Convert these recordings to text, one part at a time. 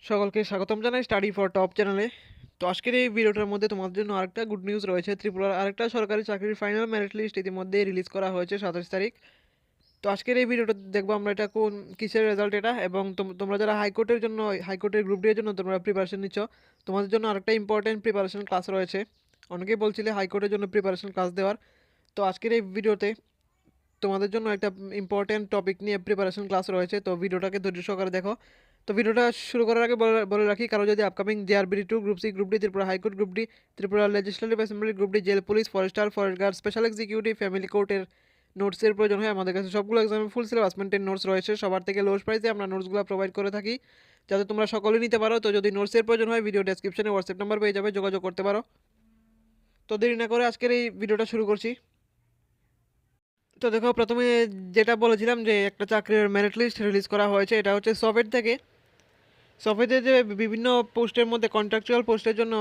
সকলকে স্বাগতম জানাই স্টাডি ফর টপ চ্যানেলে। তো আজকের এই ভিডিওটার মধ্যে তোমাদের জন্য আরেকটা গুড নিউজ রয়েছে। ত্রিপুরার আরেকটা সরকারি চাকরির ফাইনাল মেরিট লিস্ট ইতিমধ্যে রিলিজ করা হয়েছে 27 তারিখ। তো আজকের এই ভিডিওটা দেখবো আমরা এটা কোন কিসের রেজাল্ট এটা, এবং তোমরা যারা হাইকোর্টের গ্রুপ ডি এর জন্য তোমরা প্রিপারেশন নিচ্ছ, তোমাদের জন্য আরেকটা ইম্পর্টেন্ট প্রিপারেশন ক্লাস রয়েছে। অনেকেই বলছিলে হাইকোর্টের জন্য প্রিপারেশন ক্লাস দেওয়ার। তো আজকের এই ভিডিওতে তোমাদের জন্য একটা ইম্পর্টেন্ট টপিক নিয়ে প্রিপারেশন ক্লাস রয়েছে। তো ভিডিওটাকে ধৈর্য সহকারে দেখো। তো ভিডিওটা শুরু করার আগে বলে রাখি, কারো যদি upcoming JRB 2, group C, group D, Tripura high court group D, Tripura legislative assembly group D, jail police, forester, forest guard, special executive, family কোর্টের নোটসের প্রয়োজন হয়, আমাদের কাছে সবগুলো এক্সামের ফুল সিলেবাস মেনটেন নোটস রয়েছে। সবার থেকে লোয়েস্ট প্রাইসে আমরা নোটসগুলো প্রোভাইড করে থাকি, যাতে তোমরা সকলেই নিতে পারো। তো যদি নোটসের প্রয়োজন হয়, ভিডিও ডেসক্রিপশনে হোয়াটসঅ্যাপ নাম্বার পেয়ে যাবে, যোগাযোগ করতে পারো। তো দেরি না করে আজকের এই ভিডিওটা শুরু করছি। তো দেখো, প্রথমে যেটা বলেছিলাম যে একটা চাকরির মেরিট লিস্ট রিলিজ করা হয়েছে, এটা হচ্ছে সফেট থেকে। সফেটে যে বিভিন্ন পোস্টের মধ্যে কন্ট্রাকচুয়াল পোস্টের জন্য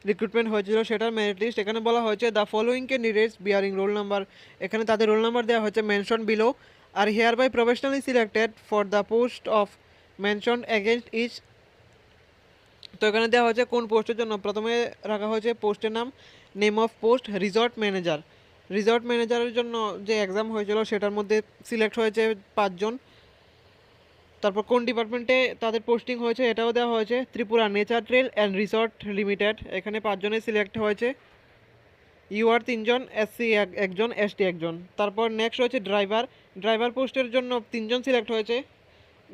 রিক্রুটমেন্ট হয়েছিল, সেটার মেরিট লিস্ট এখানে বলা হয়েছে the following candidates bearing roll number. এখানে তাদের রোল নাম্বার দেওয়া হয়েছে mention below, are hereby professionally selected for the post of mention against each. তো এখানে দেওয়া হয়েছে কোন পোস্টের জন্য। প্রথমে রাখা হয়েছে পোস্টের নাম, name of post resort manager. Resort ম্যানেজারের জন্য যে এক্সাম হয়েছিল সেটার মধ্যে সিলেক্ট হয়েছে 5 জন। তারপর কোন ডিপার্টমেন্টে তাদের পোস্টিং হয়েছে এটাও দেওয়া হয়েছে, Tripura nature trail and resort limited. এখানে 5 জনের সিলেক্ট হয়েছে, ইউআর 3 জন, এসসি একজন, এসটি একজন। তারপর নেক্সট হয়েছে ড্রাইভার। ড্রাইভার পোস্টের জন্য 3 জন সিলেক্ট হয়েছে,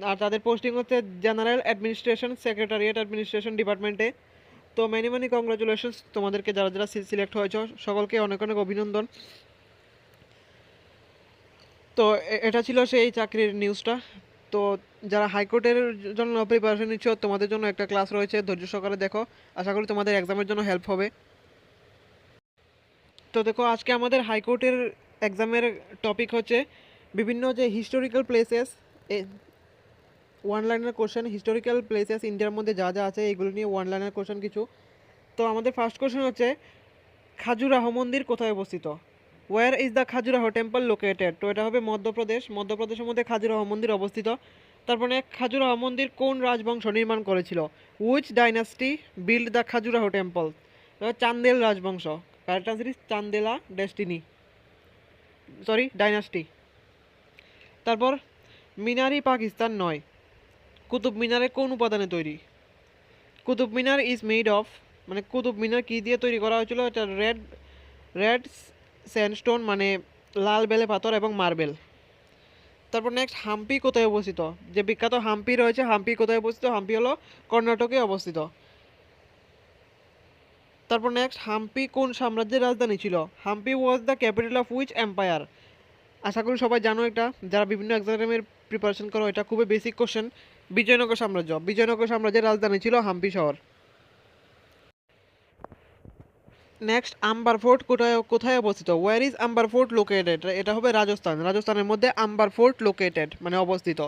আর তাদের পোস্টিং হচ্ছে জেনারেল অ্যাডমিনিস্ট্রেশন, সেক্রেটারিয়েট অ্যাডমিনিস্ট্রেশন ডিপার্টমেন্টে। তো মেনি মেনি কংগ্রাচুলেশনস তোমাদেরকে, যারা যারা সিলেক্ট হয়েছে সকলকে অনেক অনেক অভিনন্দন। তো এটা ছিল সেই চাকরির নিউজটা। তো যারা হাইকোর্টের জন্য প্রিপারেশন নিচ্ছ, তোমাদের জন্য একটা ক্লাস রয়েছে, ধৈর্য সহকারে দেখো। আশা করি তোমাদের এক্সামের জন্য হেল্প হবে। তো দেখো, আজকে আমাদের হাইকোর্টের এক্সামের টপিক হচ্ছে বিভিন্ন যে হিস্টোরিক্যাল প্লেসেস, ওয়ান লাইনের কোশ্চেন, হিস্টোরিক্যাল প্লেসেস ইন্ডিয়ার মধ্যে যা যা আছে এগুলো নিয়ে ওয়ান লাইনের কোশ্চেন কিছু। তো আমাদের ফার্স্ট কোশ্চেন হচ্ছে, খাজুরাহো মন্দির কোথায় অবস্থিত? Where is the Khajuraho temple located? তো এটা হবে মধ্যপ্রদেশের মধ্যে খাজুরাহো মন্দির অবস্থিত। তারপরে খাজুরাহো মন্দির কোন রাজবংশ নির্মাণ করেছিল? Which dynasty build the Khajuraho temple? Chandel রাজবংশ। Correct answer is Chandela destiny, sorry dynasty. তারপর মিনারি পাকিস্তান নয়, কুতুব মিনারে কোন উপাদানে তৈরি? Qutub Minar is made of, মানে কুতুব মিনার কী দিয়ে তৈরি করা হয়েছিল? এটা রেড রেড স্যান্ডস্টোন, মানে লাল বেলে পাথর, এবং মার্বেল। তারপর নেক্সট, হাম্পি কোথায় অবস্থিত? যে বিখ্যাত হাম্পি রয়েছে, হাম্পি কোথায় অবস্থিত? হাম্পি হলো কর্ণাটকে অবস্থিত। তারপর নেক্সট, হাম্পি কোন সাম্রাজ্যের রাজধানী ছিল? Hampi was the capital of which empire? আশা করি সবাই জানো এটা, যারা বিভিন্ন এক্সামের প্রিপারেশন করো, এটা খুবই বেসিক কোশ্চেন। বিজয়নগর সাম্রাজ্যের রাজধানী ছিল হাম্পি শহর। নেক্সট, আম্বার ফোর্ট কোথায় কোথায় অবস্থিত? Where is Amber fort located? এটা হবে রাজস্থানের মধ্যে আম্বার ফোর্ট লোকেটেড, মানে অবস্থিত।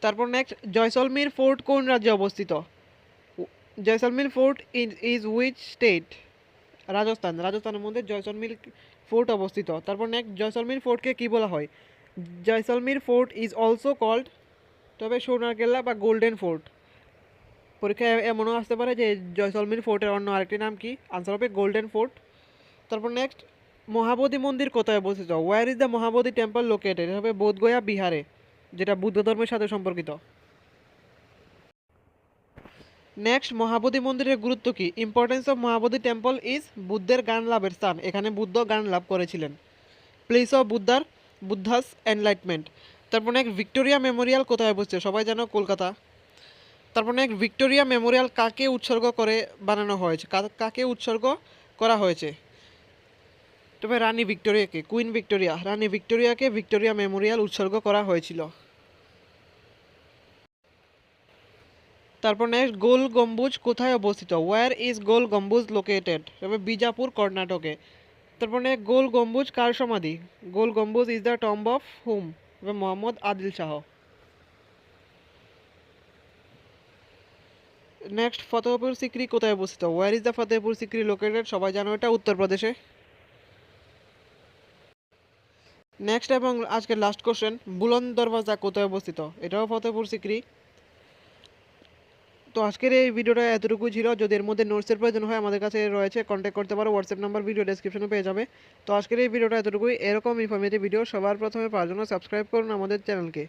তারপর নেক্সট, জয়সলমীর ফোর্ট কোন রাজ্যে অবস্থিত? Jaisalmer fort is which state? রাজস্থানের মধ্যে জয়সলমীর ফোর্ট অবস্থিত। তারপর নেক্সট, জয়সলমীর ফোর্টকে কি বলা হয়? Jaisalmer fort is also called, তবে সোনার কেল্লা বা গোল্ডেন ফোর্ট। পরীক্ষায় এমনও আসতে পারে যে জয়সলমীর ফোর্টের অন্য আরেকটি নাম কি? আনসার হবে গোল্ডেন ফোর্ট। তারপর নেক্সট, মহাবোধি মন্দির কোথায় অবস্থিত? Where is the Mahabodhi temple located? এটা হবে বোধগয়া, বিহারে, যেটা বুদ্ধ ধর্মের সাথে সম্পর্কিত। নেক্সট, মহাবোধি মন্দিরের গুরুত্ব কি? Importance of Mahabodhi temple is বুদ্ধের জ্ঞান লাভের স্থান, এখানে বুদ্ধ জ্ঞান লাভ করেছিলেন। Place of Buddha's enlightenment. তারপর নেক্সট, ভিক্টোরিয়া মেমোরিয়াল কোথায় অবস্থিত? সবাই জানো কলকাতা। তারপর নেক্সট, ভিক্টোরিয়া মেমোরিয়াল কাকে উৎসর্গ করে বানানো হয়েছে? কাকে উৎসর্গ করা হয়েছে? তবে রানী ভিক্টোরিয়াকে, কুইন ভিক্টোরিয়া, রানী ভিক্টোরিয়াকে ভিক্টোরিয়া মেমোরিয়াল উৎসর্গ করা হয়েছিল। তারপর নেক্সট, গোল গম্বুজ কোথায় অবস্থিত? ওয়্যার ইজ গোল গম্বুজ লোকেটেড? তবে বিজাপুর, কর্ণাটকে। তারপর নেক্সট, গোল গম্বুজ কার সমাধি? গোল গম্বুজ ইজ দ্য টম্ব অফ হুম? তবে মোহাম্মদ আদিল শাহ। নেক্সট, ফতেহপুর সিক্রি কোথায় অবস্থিত? Where is the Fatehpur Sikri located? সবাই জানো এটা উত্তরপ্রদেশে। নেক্সট এবং আজকের লাস্ট কোশ্চেন, বুলন দরওয়াজা কোথায় অবস্থিত? এটাও ফতেপুর সিকরি। তো আজকের এই ভিডিওটা এতটুকুই ছিল। যদি এর মধ্যে নোটসের প্রয়োজন হয় আমাদের কাছে রয়েছে, কন্ট্যাক্ট করতে পারো, হোয়াটসঅ্যাপ নাম্বার ভিডিও ডেসক্রিপশনে পেয়ে যাবে। তো আজকের এই ভিডিওটা এতটুকুই। এরকম ইনফরমেটিভ ভিডিও সবার প্রথমে পাওয়ার জন্য সাবস্ক্রাইব করুন আমাদের চ্যানেলকে।